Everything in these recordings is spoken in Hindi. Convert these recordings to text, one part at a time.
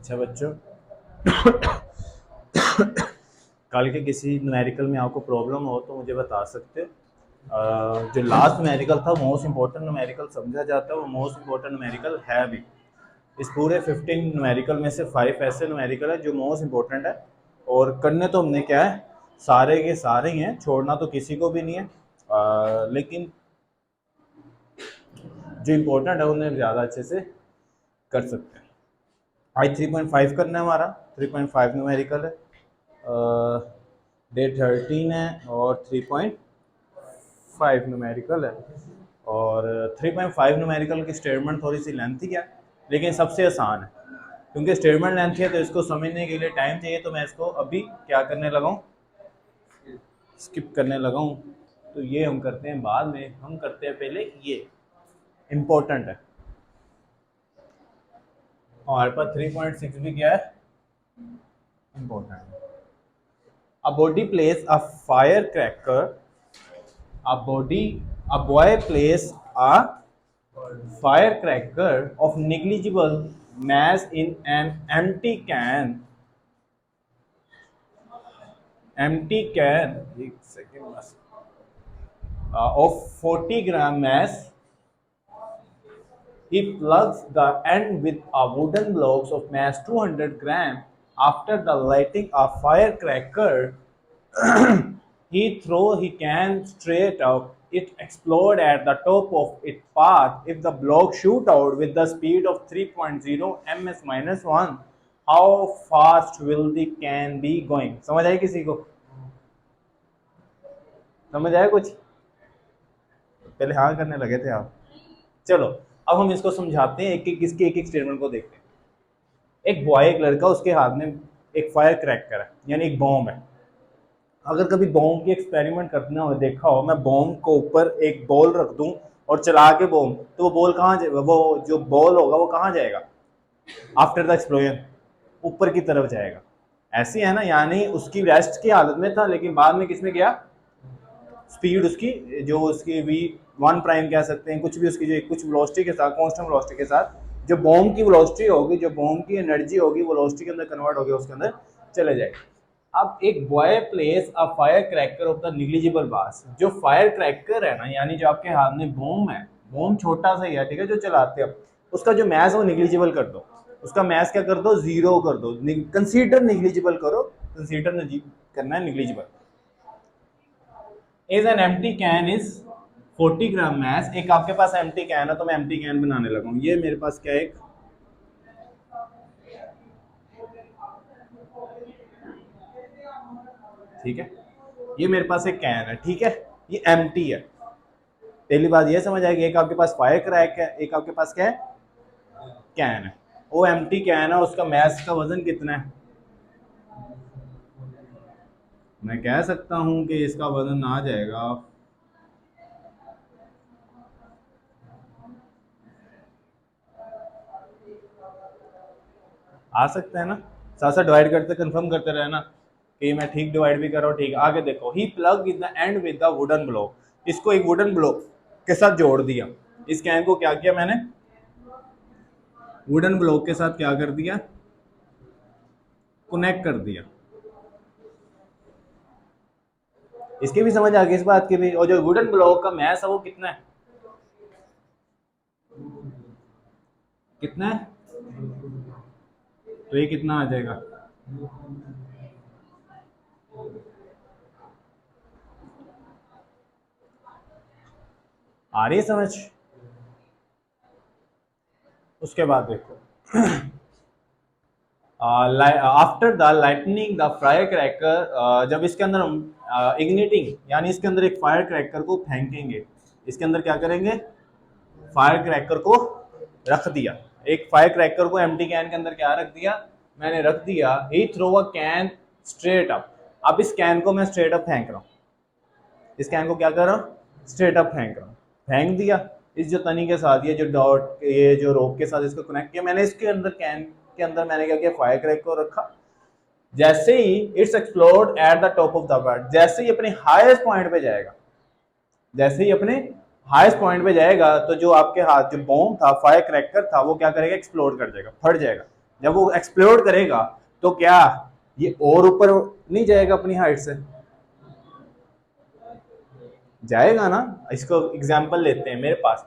अच्छा बच्चों, कल के किसी न्यूमेरिकल में आपको प्रॉब्लम हो तो मुझे बता सकते हो। जो लास्ट न्यूमेरिकल था मोस्ट इंपॉर्टेंट न्यूमेरिकल समझा जाता है, वो मोस्ट इंपॉर्टेंट न्यूमेरिकल है भी। इस पूरे 15 न्यूमेरिकल में से 5 ऐसे न्यूमेरिकल है जो मोस्ट इंपॉर्टेंट है, और करने तो हमने क्या है, सारे के सारे ही हैं, छोड़ना तो किसी को भी नहीं है। लेकिन जो इम्पोर्टेंट है उन्हें ज़्यादा अच्छे से कर सकते हैं। आज 3.5 करना है हमारा, 3.5 न्यूमेरिकल है, डे 13 है, और 3.5 न्यूमेरिकल है। और 3.5 न्यूमेरिकल की स्टेटमेंट थोड़ी सी लेंथी है, लेकिन सबसे आसान है, क्योंकि स्टेटमेंट लेंथी है तो इसको समझने के लिए टाइम चाहिए। तो मैं इसको अभी क्या करने लगा हूँ, स्किप करने लगा हूँ। तो ये हम करते हैं बाद में, हम करते हैं पहले ये इम्पोर्टेंट है। हमारे पास 3.6 भी क्या है, important. A body plays a firecracker. A boy plays a firecracker of negligible mass in an empty can. Empty can. एक second बस. Of 40-gram mass. He plugs the end with a wooden blocks of mass 200 gram. After the lighting a firecracker, he can straight up. It explode at the top of its path. If the block shoot out with the speed of 3.0 ms minus 1, how fast will the can be going? समझ आए किसी को? समझ आया कुछ? पहले हाँ करने लगे थे आप। चलो अब हम इसको समझाते हैं, एक एक इसके एक एक स्टेटमेंट को देखते हैं। एक बॉय, एक लड़का, उसके हाथ में एक फायर क्रैकर है, यानी एक बॉम्ब है। अगर कभी बॉम्ब की एक्सपेरिमेंट करना हो, देखा हो, मैं बॉम्ब को ऊपर एक बॉल रख दूं और चला के बॉम्ब, तो वो बॉल कहाँ जाएगा, वो जो बॉल होगा वो कहाँ जाएगा आफ्टर द एक्सप्लोजन? ऊपर की तरफ जाएगा। ऐसी है ना, यानी उसकी रेस्ट की हालत में था, लेकिन बाद में किसमें गया, स्पीड उसकी, जो उसकी वी 1 प्राइम कह सकते हैं, कुछ भी उसकी जो कुछ वेलोसिटी के साथ, कांस्टेंट वेलोसिटी के साथ, जो बॉम्ब की वेलोसिटी होगी, जो बॉम्ब की एनर्जी होगी, वो वेलोसिटी के अंदर कन्वर्ट होगी, उसके अंदर चले जाएगी। अब एक boy places a firecracker of the negligible mass. जो फायर क्रैकर है ना, यानी जो आपके हाथ में बॉम्ब है, बॉम्ब छोटा सा ही है, ठीक है, जो चलाते हैं, उसका जो मैस है वो निग्लिजिबल कर दो। उसका मैस क्या कर दो, 0 कर दो। कंसीडर निग्लिजिबल करो, कंसीडर करना है negligible. Is an empty can is 40 gram mass. एक आपके पास एम्प्टी कैन है, तो मैं एम्प्टी कैन बनाने लगा हूँ। ये मेरे पास क्या है, एक ठीक है, ये मेरे पास एक कैन है, ठीक है, ये एम्प्टी है। पहली बात ये समझ आएगी, एक आपके पास फायर क्रैक है, एक आपके पास क्या है, कैन है। वो एम्प्टी कैन है, उसका मैस का वजन कितना है? मैं कह सकता हूं कि इसका वजन आ जाएगा, आ सकता है ना, साथ साथ डिवाइड करते कंफर्म करते रहे ना कि मैं ठीक डिवाइड भी कर रहा हूँ। ठीक, आगे देखो, he plug with the end with the wooden block. इसको एक वुडन ब्लॉक के साथ जोड़ दिया। इस कैन को क्या किया मैंने, वुडन ब्लॉक के साथ क्या कर दिया, कनेक्ट कर दिया। इसकी भी समझ आ गई, इस बात की भी। और जो वुडन ब्लॉक का मैस है वो कितना है, कितना है, तो ये कितना आ जाएगा, आ रही है समझ? उसके बाद देखो, after the lightning the fire cracker, जब इसके अंदर हम इग्निटिंग, यानी इसके अंदर एक फायर क्रैकर को फेंकेंगे, इसके अंदर क्या करेंगे, फायर क्रैकर को रख दिया। एक फायर क्रैकर को एम्प्टी कैन के अंदर क्या रख दिया, मैंने रख दिया। He throw a can straight up. अब इस कैन को मैं स्ट्रेट अप फेंक रहा हूँ, इस कैन को क्या कर रहा हूँ, स्ट्रेट अप फेंक रहा हूँ। फेंक दिया इस जो तनी के साथ, ये जो डॉट, ये जो रोप के साथ इसको कनेक्ट किया मैंने, इसके अंदर कैन के अंदर मैंने क्या किया, फायर क्रैक को रखा। जैसे ही it's explode at the top of the bird, जैसे ही अपने हाईएस्ट पॉइंट पे जाएगा, जैसे ही अपने हाईएस्ट पॉइंट पे जाएगा, तो जो आपके हाथ जो बॉम्ब था, फायर क्रैकर था, वो क्या करेगा, एक्सप्लोड कर जाएगा, फट जाएगा। जब वो एक्सप्लोड करेगा तो क्या ये और ऊपर नहीं जाएगा अपनी हाइट से? जाएगा ना। इसको एग्जांपल लेते हैं, मेरे पास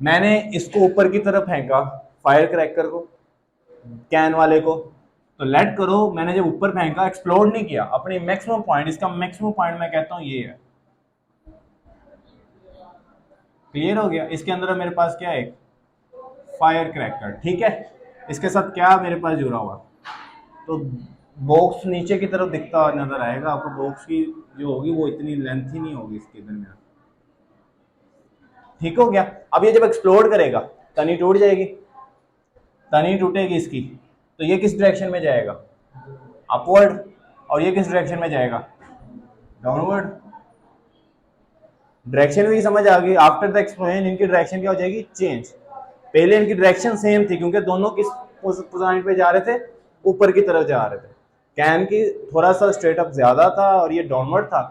मैंने इसको ऊपर की तरफ फेंका, फायर क्रैकर को, कैन वाले को, तो लेट करो मैंने जब ऊपर फेंका एक्सप्लोड नहीं किया, अपनी मैक्सिमम पॉइंट, इसका मैक्सिमम पॉइंट मैं कहता हूं ये है। क्लियर हो गया? इसके अंदर मेरे पास क्या है, एक फायर क्रैकर, ठीक है। इसके साथ क्या मेरे पास जुड़ा हुआ, तो बॉक्स नीचे की तरफ दिखता हुआ नजर आएगा आपको। बॉक्स की जो होगी वो इतनी लेंथ ही नहीं होगी इसके दरमियान। ठीक हो गया? अब ये जब एक्सप्लोड करेगा तनी टूट जाएगी, तनी टूटेगी इसकी, तो ये किस डायरेक्शन में जाएगा, अपवर्ड, और ये किस डायरेक्शन में जाएगा, डाउनवर्ड। डायरेक्शन भी समझ आ गई? आफ्टर द एक्सप्लोजन इनकी डायरेक्शन क्या हो जाएगी, चेंज। पहले इनकी डायरेक्शन सेम थी क्योंकि दोनों किस पॉइंट पे जा रहे थे, ऊपर की तरफ जा रहे थे। कैन की थोड़ा सा स्ट्रेट अप ज्यादा था और ये डाउनवर्ड था,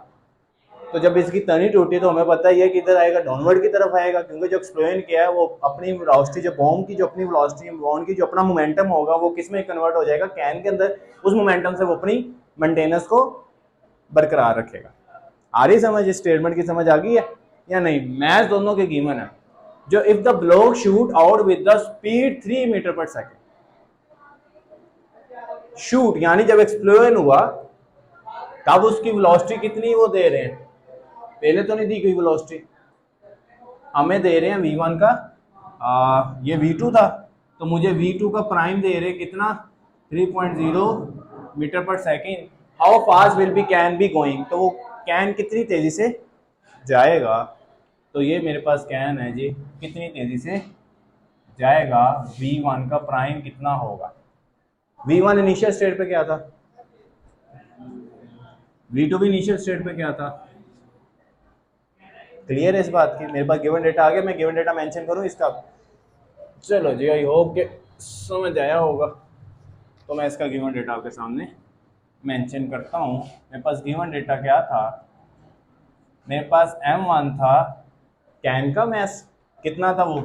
तो जब इसकी तनी टूटी तो हमें पता ही है कि इधर आएगा, डाउनवर्ड की तरफ आएगा, क्योंकि जो एक्सप्लोजन किया है वो अपनी वेलोसिटी, जो बॉम्ब की जो अपनी वेलोसिटी, बॉम्ब की जो अपना मोमेंटम होगा वो किस में कन्वर्ट हो जाएगा, कैन के अंदर। उस मोमेंटम से वो अपनी मेंटेनेंस को बरकरार रखेगा। आ रही समझ? इस स्टेटमेंट की समझ आ गई है या नहीं? मैथ दोनों के गिवन है। जो if the block shoot out with the speed 3 metre per second, shoot यानी जब एक्सप्लोजन हुआ तब उसकी वेलोसिटी कितनी वो दे रहे हैं, पहले तो नहीं दी गई वेलोसिटी, हमें दे रहे हैं v1 का, ये v2 था, तो मुझे v2 का प्राइम दे रहे हैं कितना, 3.0 metre per second. How fast will be can be going, तो वो कैन कितनी तेजी से जाएगा, तो ये मेरे पास कैन है जी, कितनी तेजी से जाएगा, v1 का प्राइम कितना होगा। v1 इनिशियल स्टेट पे क्या था, v2 भी इनिशियल स्टेट पे क्या था। क्लियर है इस बात की? मेरे पास गिवन डेटा आ गया, मैं गिवन डेटा मेंशन करूं इसका? चलो जी, आई होप के समझ आया होगा। तो मैं इसका गिवन डेटा आपके सामने मेंशन करता हूं। मेरे पास गिवन डेटा क्या था, मेरे पास m1 था, कैन का मैस कितना था, वो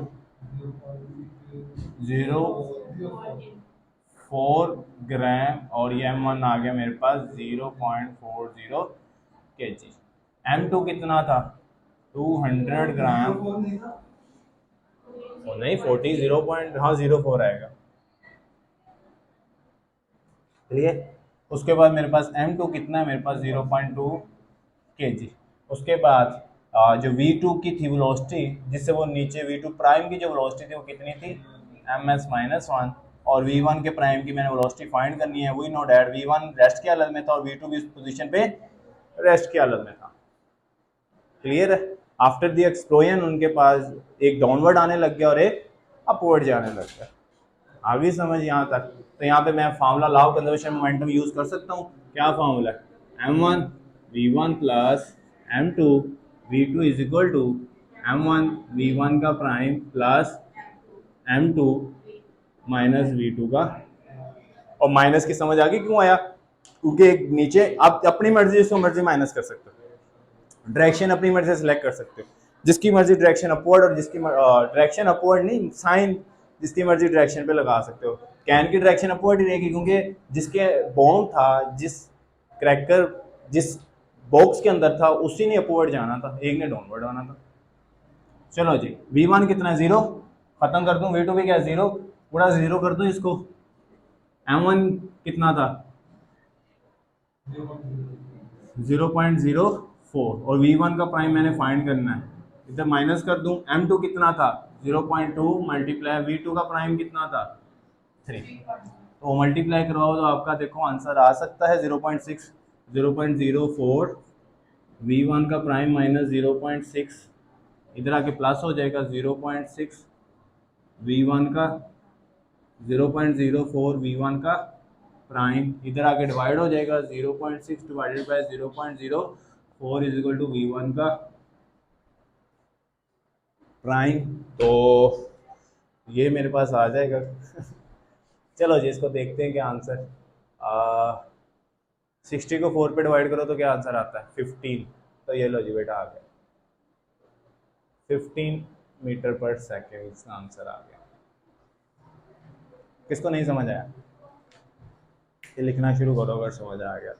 0.4 ग्राम, और ये m1 आ गया मेरे पास 0.40 kg। m2 कितना था, 200 ग्राम, वो नहीं 40, 0 पॉइंट, हाँ 04 आएगा। क्लियर? उसके बाद मेरे पास m2 कितना है, मेरे पास 0.2 kg। उसके बाद जो v2 की थी वेलोसिटी, जिससे वो नीचे v2 प्राइम की जो वेलोसिटी थी वो कितनी थी, ms-1, और v1 के प्राइम की मैंने वेलोसिटी फाइंड करनी है, वही नो डैट v1 रेस्ट की हालत में था और v2 भी उस पोजीशन पे रेस्ट की हालत में था। क्लियर है? आफ्टर द एक्सप्लोजन उनके पास एक डाउनवर्ड आने लग गया और एक अपवर्ड जाने लग गया। आगे समझ यहाँ तक? तो यहाँ पे मैं formula law of conservation momentum use कर सकता हूँ। क्या फार्मूला है, m1 v1 plus m2 v2 is equal to m1 v1 का prime plus m2 minus v2 का। और माइनस की समझ आ गई क्यों आया, क्योंकि नीचे आप अपनी मर्जी जिसको मर्जी माइनस कर सकते हो, डायरेक्शन अपनी मर्जी से सिलेक्ट कर सकते हो, जिसकी मर्जी डायरेक्शन अपवर्ड, और जिसकी डायरेक्शन अपवर्ड नहीं, साइन जिसकी मर्जी डायरेक्शन पे लगा सकते हो। कैन की डायरेक्शन अपवर्ड ही रहेगी क्योंकि जिसके बॉम्ब था, जिस क्रैकर जिस बॉक्स के अंदर था, उसी ने अपवर्ड जाना था, एक ने डाउनवर्ड आना था। चलो जी, v1 कितना, 0, खत्म कर दूं, v2 भी क्या 0, पूरा 0 कर दूं इसको। m1 कितना था, 0.04, और v1 का प्राइम मैंने फाइंड करना है, इधर माइनस कर दूं। m2 कितना था, 0.2 मल्टीप्लाई v2 का प्राइम कितना था, 3, तो मल्टीप्लाई करवाओ तो आपका देखो आंसर आ सकता है 0.6, 0.04 v1 का प्राइम माइनस 0.6, इधर आके प्लस हो जाएगा 0.6 v1 का, 0.04 v1 का प्राइम, इधर आके डिवाइड हो जाएगा 0.6 divided by 0.04 is equal to v1 का प्राइम। तो ये मेरे पास आ जाएगा। चलो जी, इसको देखते हैं क्या आंसर। 60 को 4 पे डिवाइड करो तो क्या आंसर आता है, 15। तो ये लो जी बेटा आ गया, 15 मीटर पर सेकेंड इसका आंसर आ गया। किसको नहीं समझ आया? ये लिखना शुरू करो अगर समझ आ गया।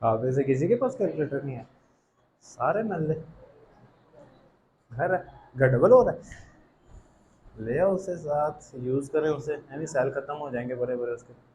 आप से किसी के पास कैलकुलेटर नहीं है? सारे नल्ले घर है, घर डबल हो रहा है। ले आओ उसे साथ, यूज करें उसे, यानी सेल खत्म हो जाएंगे बड़े बड़े उसके।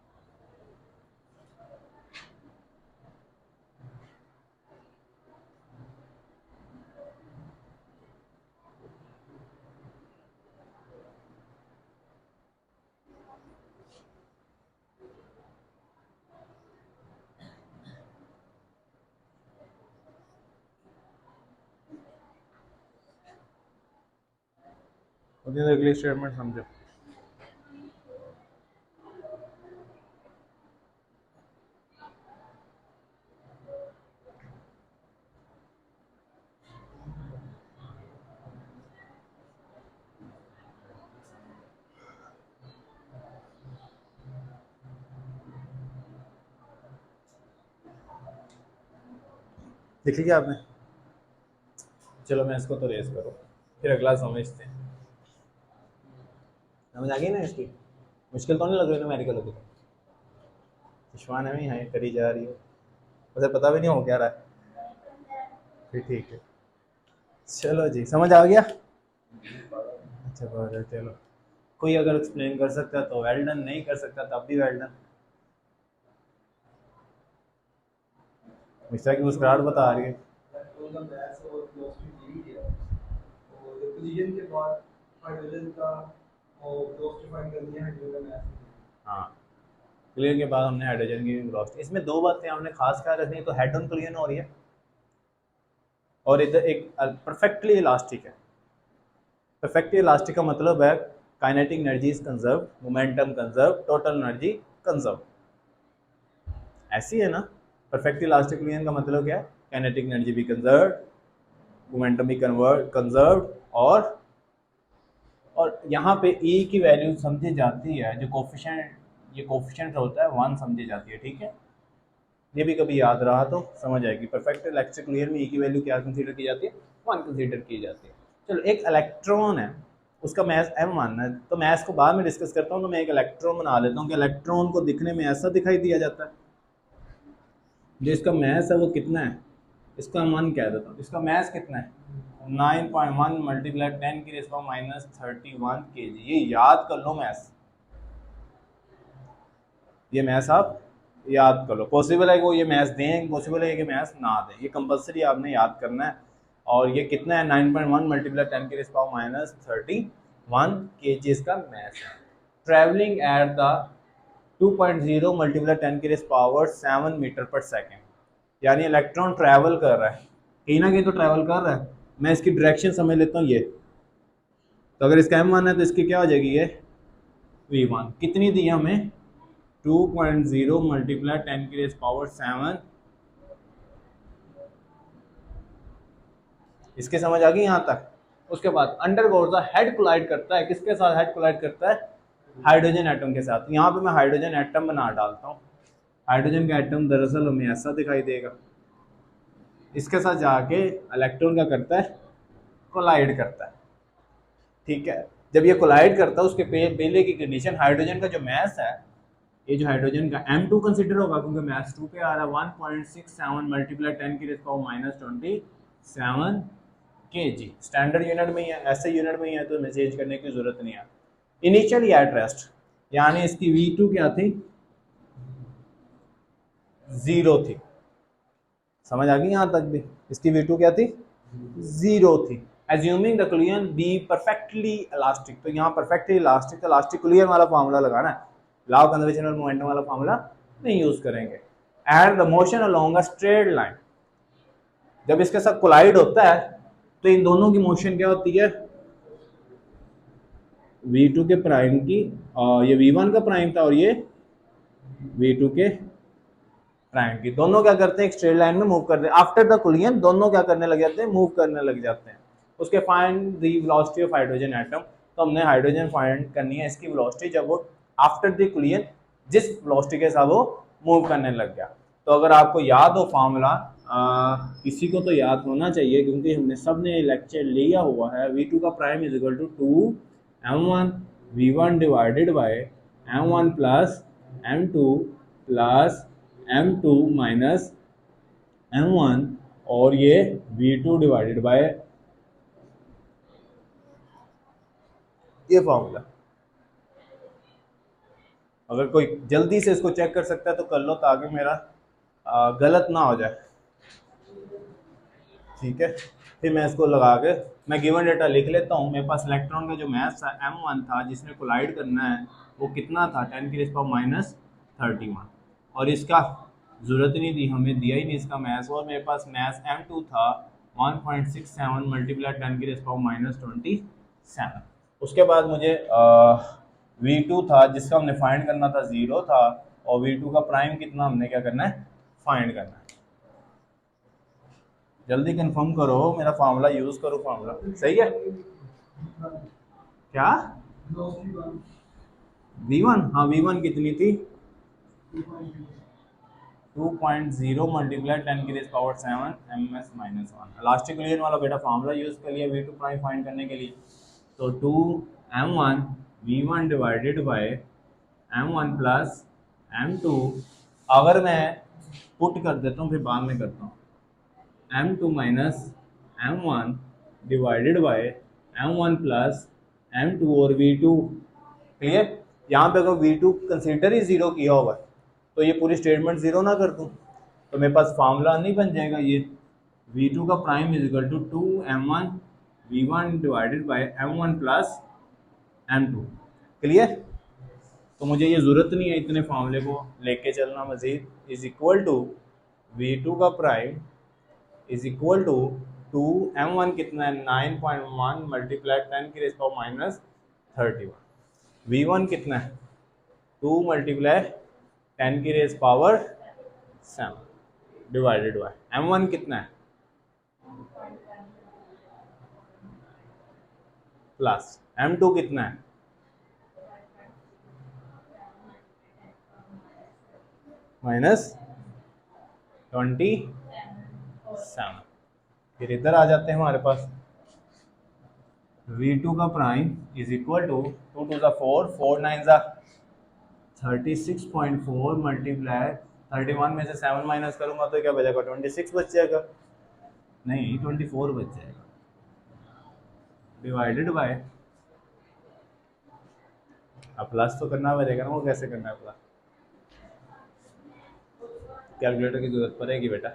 अगली स्टेटमेंट समझो। लिख लिया आपने? चलो मैं इसको तो रेस करूँ, फिर अगला समझते हैं। समझ आ गई ना इसकी? मुश्किल तो नहीं लग रही ना मेडिकल होगी तो? विश्वान है ही करी जा रही है, उसे पता भी नहीं हो क्या रहा है। फिर ठीक है, चलो जी समझ आ गया। अच्छा बहुत है, चलो कोई अगर एक्सप्लेन कर सकता है तो वेल डन, नहीं कर सकता तब भी वेल डन। मिस्टर की मुस्कुराहट बता रही है। हाँ, क्लियर के बाद हमने हाइड्रोजन की वेलोसिटी, इसमें दो बातें हमने खास ख्याल रखनी है। तो हेड ऑन क्लियर हो रही है और इधर एक परफेक्टली इलास्टिक है। परफेक्टली इलास्टिक का मतलब है kinetic energy is conserve, momentum conserve, total energy conserve. ऐसी है ना? परफेक्टली इलास्टिक क्लियर का मतलब क्या है? काइनेटिक एनर्जी भी कंजर्व, मोमेंटम भी कंजर्व, और यहाँ पे E की वैल्यू समझी जाती है, जो कोफिशिएंट, ये कोफिशिएंट होता है 1 समझी जाती है। ठीक है, ये भी कभी याद रहा तो समझ आएगी। परफेक्ट इलेक्ट्रिक क्लियर में E की वैल्यू क्या कंसीडर की जाती है? 1 कंसीडर की जाती है। चलो एक इलेक्ट्रॉन है, उसका मैस m मानना है, तो मैस को बाद में डिस्कस करता हूँ। तो मैं एक इलेक्ट्रॉन बना लेता हूँ कि इलेक्ट्रॉन को दिखने में ऐसा दिखाई दिया जाता है। जो इसका मैस है वो कितना है, इसका मान कह देता हूँ। इसका मैस कितना है? 9.1 मल्टीप्लाई 10 की -31 kg। ये याद कर लो मैस, ये मैथ्स आप याद कर लो। पॉसिबल है कि वो ये मैथ्स दें, पॉसिबल है कि मैथ्स ना दें, ये कंपलसरी आपने याद करना है। और ये कितना है? 9.1 मल्टीप्लाई 10 की -31 kg इसका मैथ्स है। ट्रैवलिंग एट द 2.0 मल्टीप्लाई 10 की (7 मीटर पर सेकेंड), यानी इलेक्ट्रॉन ट्रैवल कर रहा है, कहीं ना कहीं तो ट्रैवल कर रहा है। मैं इसकी डायरेक्शन समझ लेता हूँ ये, तो अगर इसका m मान है तो इसकी क्या हो जाएगी? ये v1 कितनी दी है हमें? 2.0 मल्टीप्लाई 10 की (7) इसके समझ आ गई यहाँ तक। उसके बाद अंडर गोज़ हेड कोलाइड करता है, किसके साथ हेड कोलाइड करता है? हाइड्रोजन एटम के साथ। यहाँ पे मैं हाइड्रोजन एटम बना डालता हूँ। हाइड्रोजन का एटम दरअसल हमें ऐसा दिखाई देगा। इसके साथ जाके इलेक्ट्रॉन क्या करता है? कोलाइड करता है। ठीक है, जब ये कोलाइड करता है उसके पहले की कंडीशन, हाइड्रोजन का जो मास है, ये जो हाइड्रोजन का M2 कंसीडर होगा क्योंकि मास 2 पे आ रहा है। 1.67 मल्टीप्लाई 10 की माइनस 27 kg। स्टैंडर्ड यूनिट में ही है, ऐसे यूनिट में ही है तो हमें चेंज करने की जरूरत नहीं है। इनिशियली एट रेस्ट, यानी इसकी V2 क्या थी? 0 थी। समझ आ गई यहाँ तक भी? इसकी V2 क्या थी? 0 थी। Assuming the कुलियन be perfectly elastic, तो यहाँ परफेक्टली इलास्टिक, तो इलास्टिक कुलियन वाला फार्मूला लगाना है, लॉ ऑफ कंजर्वेशन और मोमेंटम वाला फार्मूला नहीं यूज करेंगे। And the motion along a straight line, जब इसके साथ कोलाइड होता है तो इन दोनों की मोशन क्या होती है? V2 के प्राइम की, ये V1 का प्राइम था और ये V2 के प्राइम की, दोनों क्या करते हैं? एक स्ट्रेट लाइन में मूव करते हैं। आफ्टर द कुलियन दोनों क्या करने लग जाते हैं? मूव करने लग जाते हैं। उसके find the velocity of hydrogen atom, तो हमने हाइड्रोजन फाइंड करनी है इसकी वेलोसिटी जब वो आफ्टर द कुलियन जिस वेलोसिटी के साथ वो मूव करने लग गया। तो अगर आपको याद हो फार्मूला, किसी को तो याद होना चाहिए क्योंकि हमने सब ने लेक्चर लिया हुआ है। V2 का prime is equal to 2m1 V1 divided by m1 plus m2 plus m2 minus m1, और ये V2 डिवाइडेड बाय ये फॉर्मूला। अगर कोई जल्दी से इसको चेक कर सकता है तो कर लो ताकि मेरा गलत ना हो जाए। ठीक है, फिर मैं इसको लगा के मैं गिवन डेटा लिख लेता हूँ। मेरे पास इलेक्ट्रॉन का जो मास था m1 था, जिसने कोलाइड करना है, वो कितना था? 10 की माइनस 31। और इसका ज़रूरत नहीं थी, हमें दिया ही नहीं इसका मास। और मेरे पास मास m2 था 1.67 मल्टीप्लाई 10 की माइनस 27। उसके बाद मुझे V2 था जिसका हमने फाइंड करना था, 0 था। और V2 का प्राइम कितना हमने क्या करना है? फाइंड करना है। जल्दी कंफर्म करो, मेरा फार्मूला यूज करो, फार्मूला सही है क्या? V1, हाँ V1 कितनी थी? 2.0 मल्टीप्लाई 10 की पावर 7 ms माइनस 1। इलास्टिक कुलियन वाला बेटा फार्मूला यूज कर लिया V2 प्राइम फाइंड करने के लिए। तो 2m1 V1 divided by m1 plus m2, अगर मैं पुट कर देता हूँ फिर बाद में करता हूँ, m2 minus m1 divided by m1 plus m2 और V2। क्लियर? यहाँ पे अगर V2 कंसिडर ही 0 किया होगा तो ये पूरी स्टेटमेंट 0 ना कर दूँ तो मेरे पास फार्मूला नहीं बन जाएगा। ये V2 का prime is equal to 2m1 V1 divided by m1 plus m2। Clear? तो मुझे ये ज़रूरत नहीं है इतने फार्मूले को लेके चलना मज़ीद। इज इक्वल टू V2 का prime is equal to 2m1 कितना है? 9.1 मल्टीप्लाई 10 की माइनस 31। V1 कितना है? 2 मल्टीप्लाई 10 की पावर 7 डिवाइडेड बाय m1 कितना है? प्लस m2 कितना है? माइनस 27। फिर इधर आ जाते हैं हमारे पास V2 का prime is equal to 2 to ज़ा 4, 4 9 ज़ा 36.4 मल्टीप्लाई 31 में से 7 माइनस करूंगा तो क्या बचेगा? 26 बच जाएगा, नहीं 24 बच जाएगा, डिवाइडेड बाय, अब प्लस तो करना पड़ेगा ना, वो कैसे करना है प्लस? कैलकुलेटर की जरूरत पड़ेगी बेटा,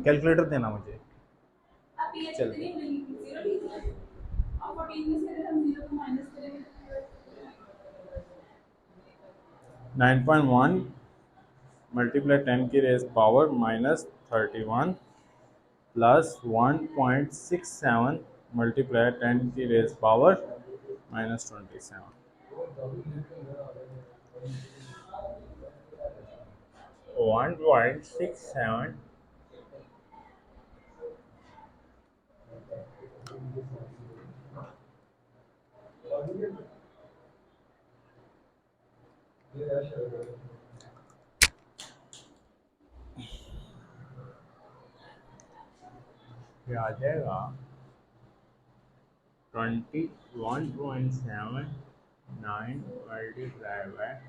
कैलकुलेटर देना मुझे। चल 9.1 मल्टीप्लाई 10 की पावर माइनस 31 प्लस 1.67 मल्टीप्लाई 10 की पावर माइनस 27। 1.67 ये आ जाएगा 21.79 मल्टीप्लाई बाय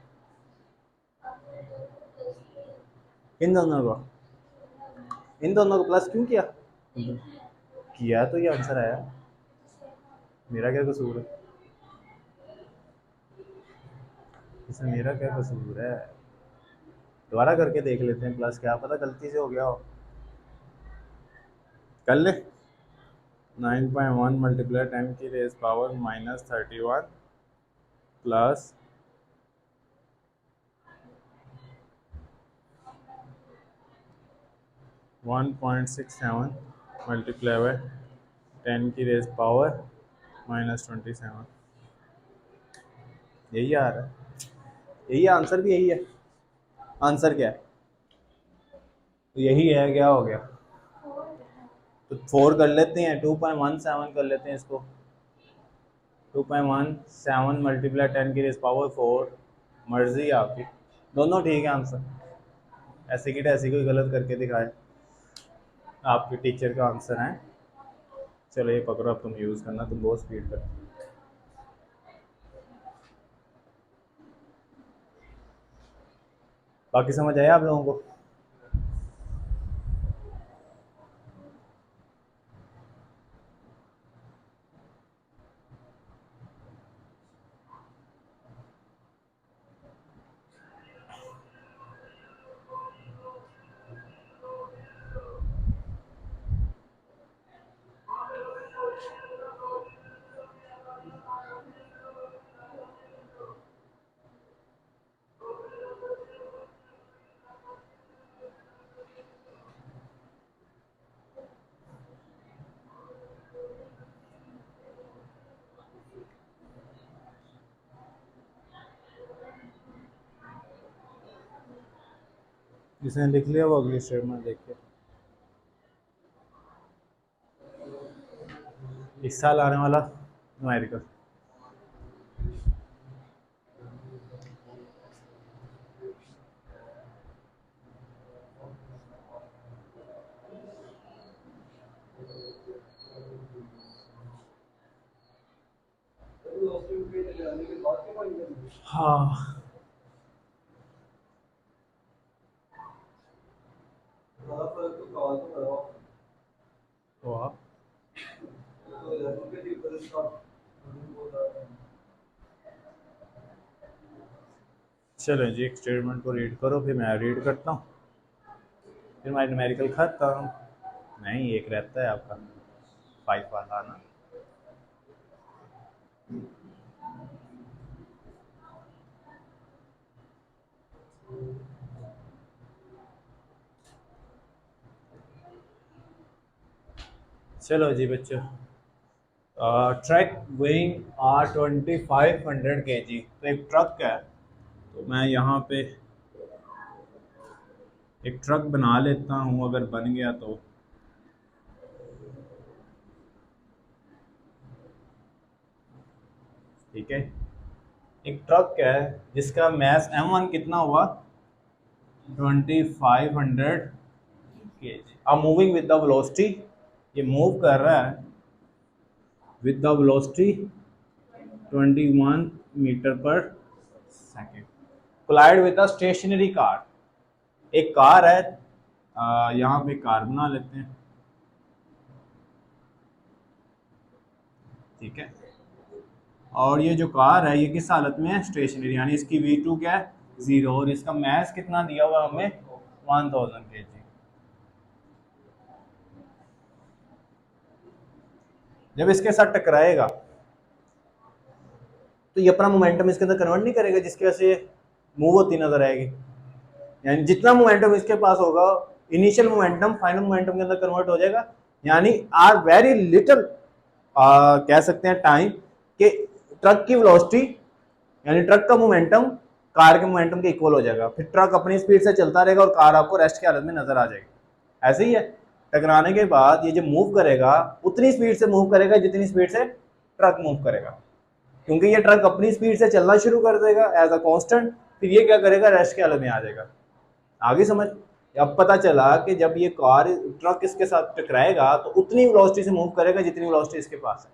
इन दोनों को प्लस क्यों किया? किया तो ये आंसर आया, मेरा क्या कसूर है इसमें, मेरा क्या कसूर है? दोबारा करके देख लेते हैं प्लस, क्या पता गलती से हो गया हो। कर ले। 9.1 मल्टीप्लाई 10 की raise power -31 plus 1.67 multiply by 10 की रेज पावर -27। यही आ रहा है, यही आंसर भी यही है। आंसर क्या है? तो यही है, क्या हो गया? तो 4 कर लेते हैं, 2.17 कर लेते हैं इसको। 2.17 मल्टीप्लाई 10 की रेज पावर 4, मर्जी है आपकी, दोनों ठीक है आंसर। ऐसे की ऐसी कोई गलत करके दिखाए, आपके टीचर का आंसर है। चलो ये पकड़ो, अब तुम यूज़ करना, तुम बहुत स्पीड कर। बाकी समझ आया आप लोगों को? जिसने लिख लिया वो अगली स्टेप में देखिए। इस साल आने वाला न्यूमेरिकल। हाँ वाह, चलो जी, एक स्टेटमेंट को रीड करो, फिर मैं रीड करता हूँ, फिर मैं न्यूमेरिकल खत्म। नहीं, एक रहता है आपका 5 वाला ना। चलो जी बच्चों, ट्रक वेइंग R2500 kg, तो एक ट्रक है, तो मैं यहाँ पे एक ट्रक बना लेता हूँ, अगर बन गया तो। ठीक है, एक ट्रक है जिसका मैस M1 कितना हुआ? 2500 kg। अब मूविंग विद द वेलोसिटी, ये मूव कर रहा है with the velocity 21 metre per second. Collide with the stationary car, एक कार है, यहाँ पे कार बना लेते हैं। ठीक है, और ये जो कार है ये किस हालत में है? स्टेशनरी, यानी इसकी V2 क्या है? 0, और इसका मैस कितना दिया हुआ हमें? 1000 kg। जब इसके साथ टकराएगा तो ये अपना मोमेंटम इसके अंदर कन्वर्ट नहीं करेगा, जिसकी वजह से मूव होती नजर आएगी। यानी जितना मोमेंटम इसके पास होगा, इनिशियल मोमेंटम फाइनल मोमेंटम के अंदर कन्वर्ट हो जाएगा। यानी आर वेरी लिटिल, कह सकते हैं टाइम, कि ट्रक की वेलोसिटी यानी ट्रक का मोमेंटम कार के मोमेंटम के इक्वल हो जाएगा। फिर ट्रक अपनी स्पीड से चलता रहेगा और कार आपको रेस्ट की हालत में नजर आ जाएगी। ऐसे ही है, टकराने के बाद ये जब मूव करेगा उतनी स्पीड से मूव करेगा जितनी स्पीड से ट्रक मूव करेगा, क्योंकि ये ट्रक अपनी स्पीड से चलना शुरू कर देगा एज अ कांस्टेंट, फिर ये क्या करेगा, रेस्ट के हालत में आ जाएगा। आगे समझ। अब पता चला कि जब ये कार ट्रक इसके साथ टकराएगा तो उतनी वेलोसिटी से मूव करेगा जितनी वेलोसिटी इसके पास है।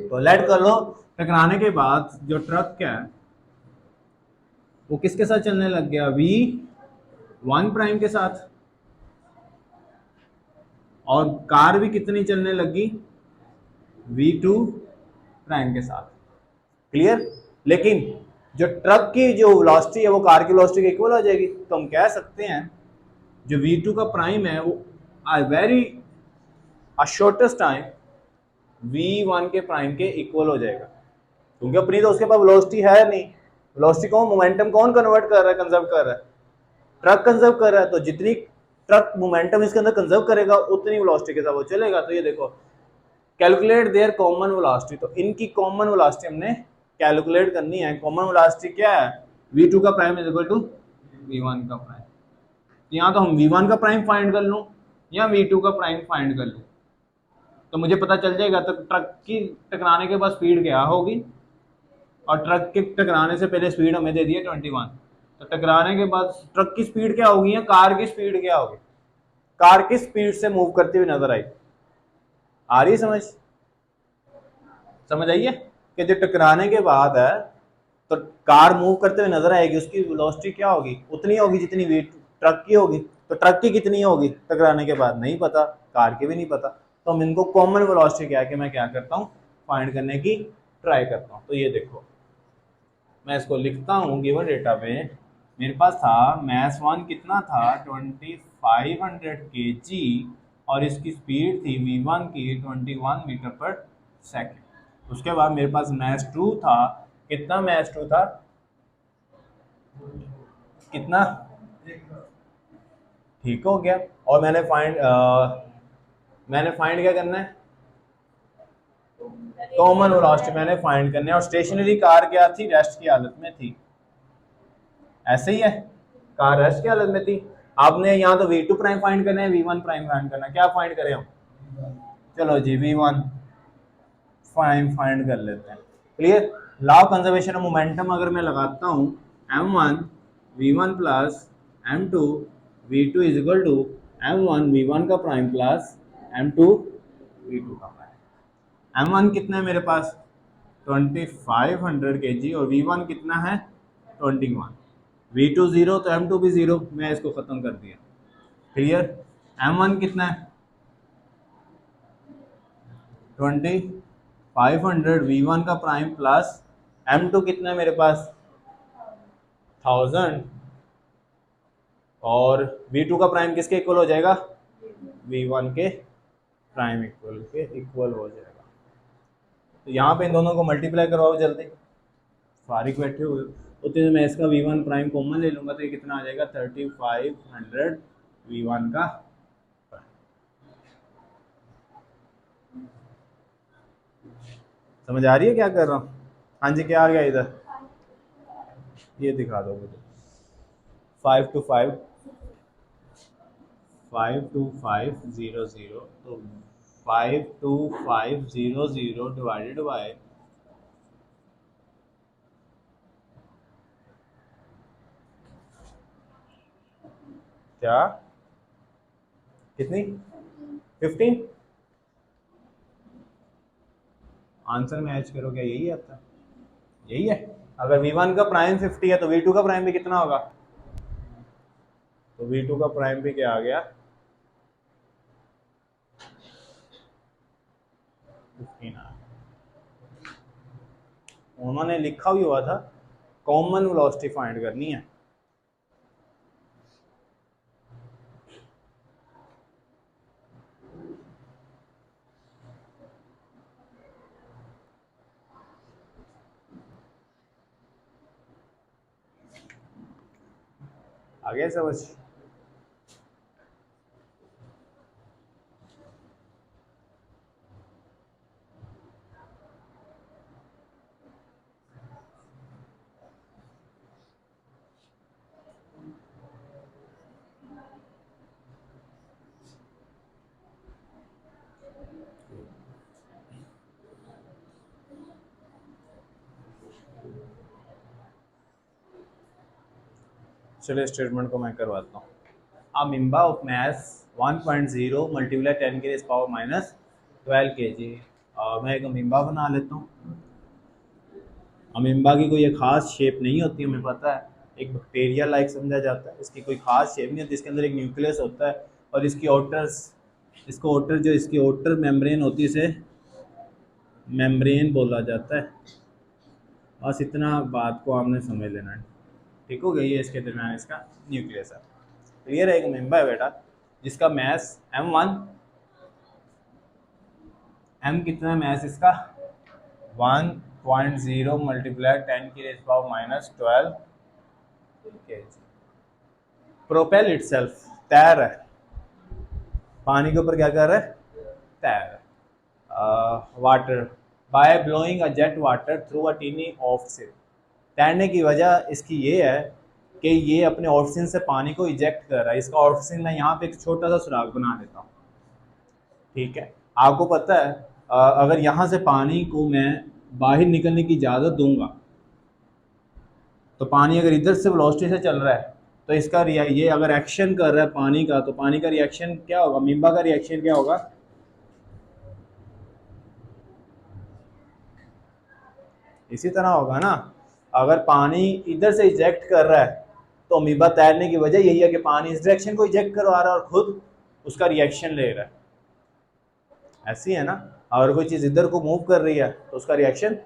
तो लेट कर लो टकराने के बाद जो ट्रक है वो किसके साथ चलने लग गया, v1 प्राइम के साथ, और कार भी कितनी चलने लगी, v2 प्राइम के साथ। क्लियर। लेकिन जो ट्रक की जो वेलोसिटी है वो कार की वेलोसिटी के इक्वल हो जाएगी, तो हम कह सकते हैं जो v2 का प्राइम है वो वेरी शॉर्टेस्ट टाइम v1 के प्राइम के इक्वल हो जाएगा, क्योंकि अपनी तो उसके पास वेलोसिटी है नहीं। वेलोसिटी कौन, मोमेंटम कौन कन्वर्ट कर रहा है, कंजर्व कर रहा है, ट्रक कंजर्व कर रहा है। तो जितनी ट्रक मोमेंटम इसके अंदर कंजर्व करेगा उतनी वेलोसिटी के साथ वो चलेगा। तो ये देखो, कैलकुलेट देयर कॉमन वेलोसिटी, तो इनकी कॉमन वेलोसिटी हमने कैलकुलेट करनी है। कॉमन वेलोसिटी क्या है, v2 का prime is equal to v1 का प्राइम। यहाँ तो हम v1 का प्राइम फाइंड कर लूँ या v2 का प्राइम फाइंड कर लूँ, तो मुझे पता चल जाएगा तो ट्रक की टकराने के बाद स्पीड क्या होगी, और ट्रक के टकराने से पहले स्पीड हमें दे दी है 21, तो टकराने के बाद ट्रक की स्पीड क्या होगी या कार की स्पीड क्या होगी, कार की स्पीड से मूव करती हुई नजर आई। आ रही समझ, समझ आई है कि जो टकराने के बाद है तो कार मूव करते हुए नजर आएगी, उसकी वेलोसिटी क्या होगी, उतनी होगी जितनी वेट ट्रक की होगी। तो ट्रक की कितनी होगी टकराने के बाद नहीं पता, कार की भी नहीं पता, तो हम इनको कॉमन वेलोसिटी क्या है कि मैं क्या करता हूँ, फाइंड करने की ट्राई करता हूँ। तो ये देखो मैं इसको लिखता हूँ गिवन डेटा पे, मेरे पास था मैस 1 कितना था 2500 kg, और इसकी स्पीड थी v1 की 21 मीटर पर सेकेंड। उसके बाद मेरे पास मैस 2 था, कितना मैस 2 था, कितना, ठीक हो गया। और मैंने फाइंड क्या करना है, कॉमन वेलोसिटी मैंने फाइंड करना है। और स्टेशनरी कार क्या थी, रेस्ट की हालत में थी, ऐसे ही है, कार रेस्ट की हालत में थी। आपने यहाँ तो v2 प्राइम फाइंड करना है, v1 प्राइम फाइंड करना है, क्या फाइंड करें हम, चलो जी v1 प्राइम फाइंड कर लेते हैं। Clear. Law of conservation of momentum अगर मैं लगाता हूँ m1 v1 plus m2 v2 is equal to m1 v1 का प्राइम प्लस m2 v2 का प्राइम। m1 कितना है मेरे पास 2500 kg, और v1 कितना है 21, v2 0 तो m2 भी 0, मैं इसको खत्म कर दिया। क्लियर। m1 कितना है 2500 v1 का प्राइम प्लस m2 कितना है मेरे पास 1000, और v2 का प्राइम किसके इक्वल हो जाएगा, v1 के प्राइम इक्वल हो जाएगा। तो यहाँ पे इन दोनों को मल्टीप्लाई करवाओ जल्दी, फारिग बैठे हुए उतने मैं इसका v1 प्राइम कॉमन ले लूंगा, तो ये कितना आ जाएगा 3500 v1 का। समझ आ रही है क्या कर रहा हूँ, हाँ जी क्या आ गया इधर, ये दिखा दो मुझे, 52500 तो 52500 डिवाइडेड बाय क्या, कितनी 15, आंसर मैच करो, क्या यही आता है, यही है। अगर v1 का प्राइम 50 है तो v2 का प्राइम भी कितना होगा, तो v2 का प्राइम भी क्या आ गया 15 आ गया। उन्होंने लिखा भी हुआ था कॉमन वेलोसिटी फाइंड करनी है। आगे समझ। चलिए स्टेटमेंट को मैं करवाता हूँ। अमीबा ऑफ मैथ 1.0 मल्टीप्लाई 10 की पावर माइनस 12 kg। मैं एक अमीबा बना लेता हूँ। अमीबा की कोई एक ख़ास शेप नहीं होती, हमें पता है, एक बैक्टीरिया लाइक समझा जाता है। इसकी कोई ख़ास शेप नहीं होती, इसके अंदर एक न्यूक्लियस होता है और इसकी आउटर मेम्ब्रेन होती है, इसे मेम्ब्रेन बोला जाता है। बस इतना बात को आपने समझ लेना है, ठीक हो गई। ये इसके दरम्यान इसका न्यूक्लियस है। क्लियर है? एक अमीबा है बेटा जिसका मैस M1, M कितना मैस इसका 1.0 मल्टीप्लाई 10 की rays power minus 12 kg। Propel itself, तैर रहा है, पानी के ऊपर क्या कर रहा है? तैर रहा है। Water by blowing a jet water through a tiny ऑफसिन। तैरने की वजह इसकी ये है कि ये अपने ऑफसिन से पानी को इजेक्ट कर रहा है। इसका ऑफसिन मैं यहाँ पे एक छोटा सा सुराख बना देता हूँ, ठीक है। आपको पता है अगर यहाँ से पानी को मैं बाहर निकलने की इजाज़त दूंगा तो पानी अगर इधर से वेलोसिटी से चल रहा है तो इसका ये अगर एक्शन कर रहा है पानी का, तो पानी का रिएक्शन क्या होगा? अमीबा का रिएक्शन क्या होगा? इसी तरह होगा ना। अगर पानी इधर से इजेक्ट कर रहा है तो अमीबा तैरने की वजह यही है कि पानी इस डायरेक्शन को इजेक्ट करवा रहा है और खुद उसका रिएक्शन ले रहा है। ऐसी है ना। अगर कोई चीज़ इधर को मूव कर रही है तो उसका रिएक्शन,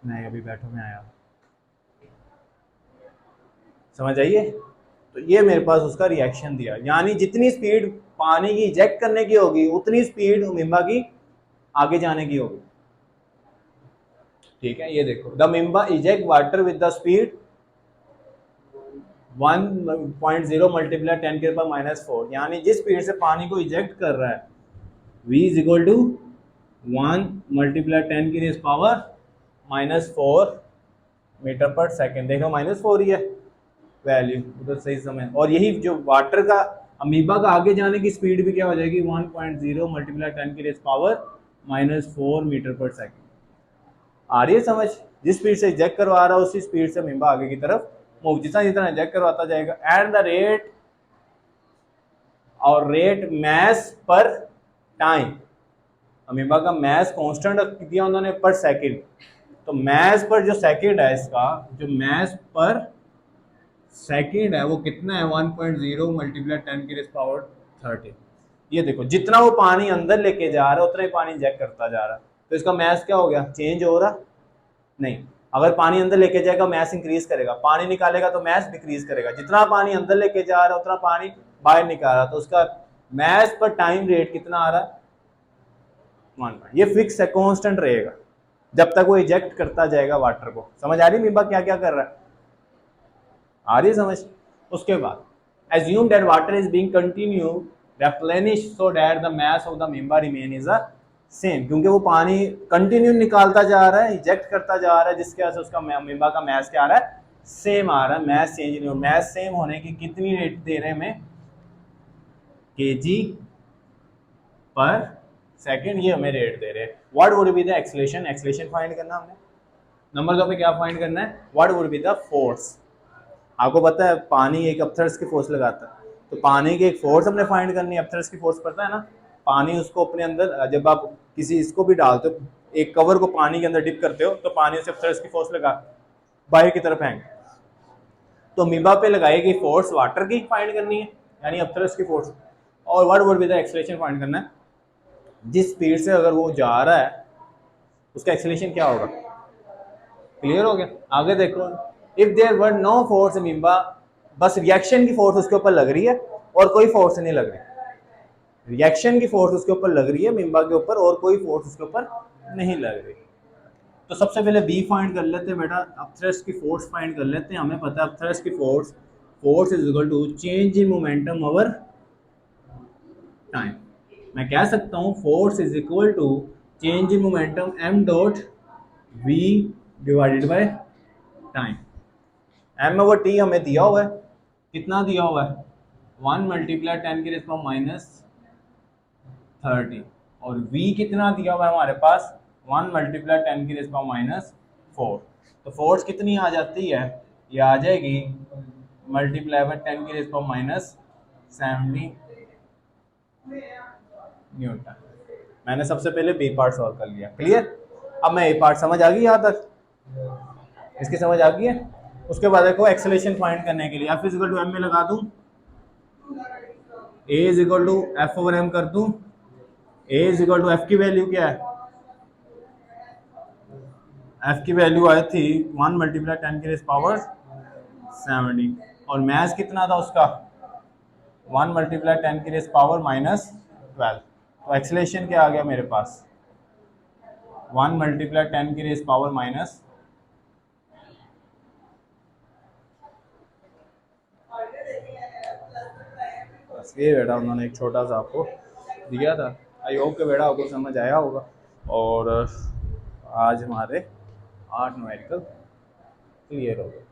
नहीं अभी बैठो मैं आया, समझ आइए। तो ये मेरे पास उसका रिएक्शन दिया, यानी जितनी स्पीड पानी की इजेक्ट करने की होगी उतनी स्पीड अमीबा की आगे जाने की होगी, ठीक है। ये देखो, the amoeba eject water with the speed 1.0 multiply 10 के पावर माइनस 4, यानी जिस स्पीड से पानी को इजेक्ट कर रहा है v is equal to 1 multiply 10 की power minus 4 metre per second. देखो माइनस 4 ही है वैल्यू उधर, सही समय। और यही जो वाटर का अमीबा का आगे जाने की स्पीड भी क्या हो जाएगी? 1.0 मल्टीप्लाई 10 की power minus 4 metre per second. आ रही है समझ? जिस स्पीड से इजेक्ट करवा रहा है उसी स्पीड से अमीबा आगे की तरफ मूव, जितना जितना इजेक्ट करवाता जाएगा। एंड द रेट और रेट मैस पर टाइम, अमीबा का मैस कांस्टेंट दिया उन्होंने पर सेकंड, तो मैस पर जो सेकंड है इसका, जो मैस पर सेकंड है वो कितना है? 1.0 मल्टीप्लाई 10 की पावर 30। ये देखो, जितना वो पानी अंदर लेके जा रहा है उतना ही पानी इंजेक्ट करता जा रहा है, तो इसका मैस क्या हो गया? चेंज हो रहा नहीं। अगर पानी अंदर लेके जाएगा मैस इंक्रीज करेगा, पानी निकालेगा तो मैस डिक्रीज करेगा। जितना पानी अंदर लेके जा रहा है उतना पानी बाहर निकाल रहा है, तो उसका मैस पर टाइम रेट कितना आ रहा है? 1। ये फिक्स है, कांस्टेंट रहेगा जब तक वो इजेक्ट करता जाएगा वाटर को। समझ आ रही अमीबा क्या क्या कर रहा है? आ रही समझ? उसके बाद assume that water is being continued replenished so that the mass of the amoeba remain is the same, क्योंकि वो पानी कंटिन्यू निकालता जा रहा है, इजेक्ट करता जा रहा है, जिसके वजह से उसका अमीबा का मैस क्या आ रहा है? सेम आ रहा है। मैस चेंज नहीं हो, मैस सेम होने की कितनी रेट दे रहे हैं हमें? केजी पर सेकंड, ये हमें रेट दे रहे हैं। What would be the acceleration? Acceleration find करना हमने। नंबर 2 पे क्या फाइंड करना है? What would be the force? आपको पता है पानी एक अपथर्स की फोर्स लगाता है, तो पानी की एक फोर्स हमने फाइंड करनी है। अपथर्स की फोर्स पता है ना? पानी उसको अपने अंदर, जब आप किसी इसको भी डालते हो, एक कवर को पानी के अंदर डिप करते हो, तो पानी से अपथर्स की फोर्स लगा बाहर की तरफ हैंग, तो अमीबा पे लगाई गई फोर्स वाटर की फाइंड करनी है, यानी अपथर्स की फोर्स। और what would be the acceleration find करना है। जिस स्पीड से अगर वो जा रहा है उसका एक्सेलरेशन क्या होगा? क्लियर हो गया? आगे देखो, if there were no force amoeba, बस रिएक्शन की फोर्स उसके ऊपर लग रही है और कोई फोर्स नहीं लग रही। रिएक्शन की फोर्स उसके ऊपर लग रही है अमीबा के ऊपर, और कोई फोर्स उसके ऊपर नहीं लग रही। तो सबसे पहले बी फाइंड कर लेते हैं बेटा, अपथ्रस्ट की फोर्स फाइंड कर लेते हैं। हमें पता है अपथ्रस्ट की force is equal to change in momentum over time. मैं कह सकता हूँ force is equal to change in momentum m dot v divided by time. m over t हमें दिया हुआ है, कितना दिया हुआ है? 1 मल्टीप्लाई 10 की पावर माइनस 30, और v कितना दिया हुआ है हमारे पास? 1 मल्टीप्लाई 10 की पावर माइनस 4। तो फोर्स कितनी आ जाती है, ये आ जाएगी मल्टीप्लाई बाय 10 की रेज़ पावर माइनस 70 न्यूटन। मैंने सबसे पहले बी पार्ट सॉल्व कर लिया, क्लियर। अब मैं ए पार्ट, समझ आ गई यहाँ तक, इसकी समझ आ गई है। उसके बाद देखो एक्सेलरेशन फाइंड करने के लिए F is equal to M में लगा दूं, A is equal to F over M कर दूं। A is equal to F की वैल्यू क्या है, एफ की वैल्यू आई थी 1 मल्टीप्लाई 10 की रेज़ पावर 70, और मैथ कितना था उसका 1 मल्टीप्लाई 10 की रेज़ पावर माइनस 12। तो एक्सेलरेशन क्या आ गया मेरे पास 1 मल्टीप्लाई 10 की रेज़ पावर माइनस, बस ये बेटा उन्होंने एक छोटा सा आपको दिया था। आई होप के बेटा आपको समझ आया होगा। और आज हमारे 8 न्यूमेरिकल क्लियर हो गए।